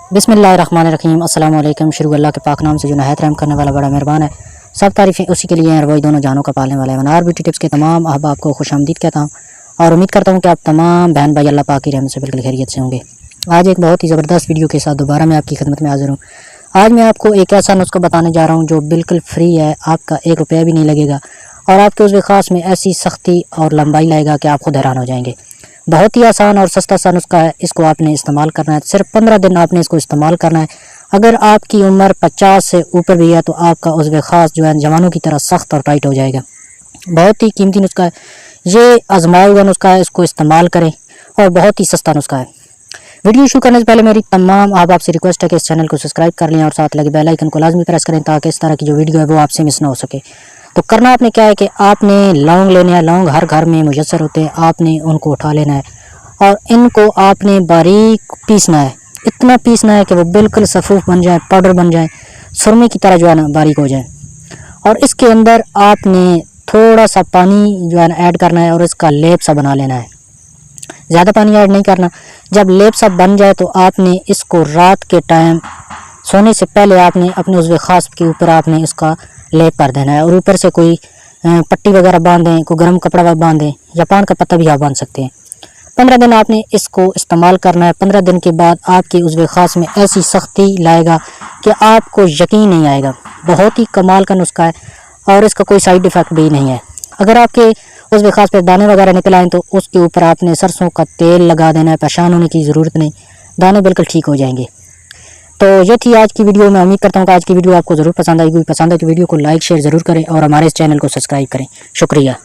बिस्मिल्लाहिर्रहमानिर्रहीम अस्सलाम वालेकुम। शुरू अल्लाह के पाक नाम से जो नहायत रहम करने वाला बड़ा मेहरबान है। सब तारीफ़ें उसी के लिए हैं, वही दोनों जानों का पालने वाला है। मनार ब्यूटी टिप्स के तमाम अहबाब को खुशामदीद कहता हूँ और उम्मीद करता हूँ कि आप तमाम बहन भाई अल्लाह पाक की रहमत से बिल्कुल खैरियत से होंगे। आज एक बहुत ही ज़बरदस्त वीडियो के साथ दोबारा मैं आपकी खिदमत में हाज़िर हूँ। आज मैं आपको एक ऐसा नुस्खा बताने जा रहा हूँ जो बिल्कुल फ्री है, आपका 1 रुपया भी नहीं लगेगा और आपके उस ख़ास में ऐसी सख्ती और लंबाई लाएगा कि आप खुद हैरान हो जाएंगे। बहुत ही आसान और सस्ता सा नुस्खा है। इसको आपने इस्तेमाल करना है, सिर्फ 15 दिन आपने इसको इस्तेमाल करना है। अगर आपकी उम्र 50 से ऊपर भी है तो आपका उज़्व ख़ास जो है जवानों की तरह सख्त और टाइट हो जाएगा। बहुत ही कीमती नुस्खा है, ये आजमाया हुआ नुस्खा है, इसको इस्तेमाल करें और बहुत ही सस्ता नुस्खा है। वीडियो शुरू करने से पहले मेरी तमाम आप से रिक्वेस्ट है कि इस चैनल को सब्सक्राइब कर लें और साथ लगे बेल आइकन को लाजमी प्रेस करें ताकि इस तरह की जो वीडियो है वो आपसे मिस ना हो सके। तो करना आपने क्या है कि आपने लौंग लेने हैं, लौंग हर घर में मुयस्सर होते हैं, आपने उनको उठा लेना है और इनको आपने बारीक पीसना है। इतना पीसना है कि वो बिल्कुल सफ़ूफ बन जाए, पाउडर बन जाए, सुरमे की तरह जो है ना बारीक हो जाए। और इसके अंदर आपने थोड़ा सा पानी जो है ना ऐड करना है और इसका लेप सा बना लेना है। ज़्यादा पानी ऐड नहीं करना। जब लेप सा बन जाए तो आपने इसको रात के टाइम सोने से पहले आपने अपने उस ख़ास के ऊपर आपने इसका लेप कर देना है और ऊपर से कोई पट्टी वगैरह बांधें, कोई गर्म कपड़ा बांधें या पान का पत्ता भी आप बांध सकते हैं। 15 दिन आपने इसको इस्तेमाल करना है। 15 दिन के बाद आपकी उज़्व ख़ास में ऐसी सख्ती लाएगा कि आपको यकीन नहीं आएगा। बहुत ही कमाल का नुस्खा है और इसका कोई साइड इफ़ेक्ट भी नहीं है। अगर आपके उज़्व ख़ास पे दाने वगैरह निकल आएँ तो उसके ऊपर आपने सरसों का तेल लगा देना है, परेशान होने की ज़रूरत नहीं, दाने बिल्कुल ठीक हो जाएंगे। तो ये थी आज की वीडियो। मैं उम्मीद करता हूँ कि आज की वीडियो आपको ज़रूर पसंद आएगी। पसंद है तो वीडियो को लाइक शेयर ज़रूर करें और हमारे इस चैनल को सब्सक्राइब करें। शुक्रिया।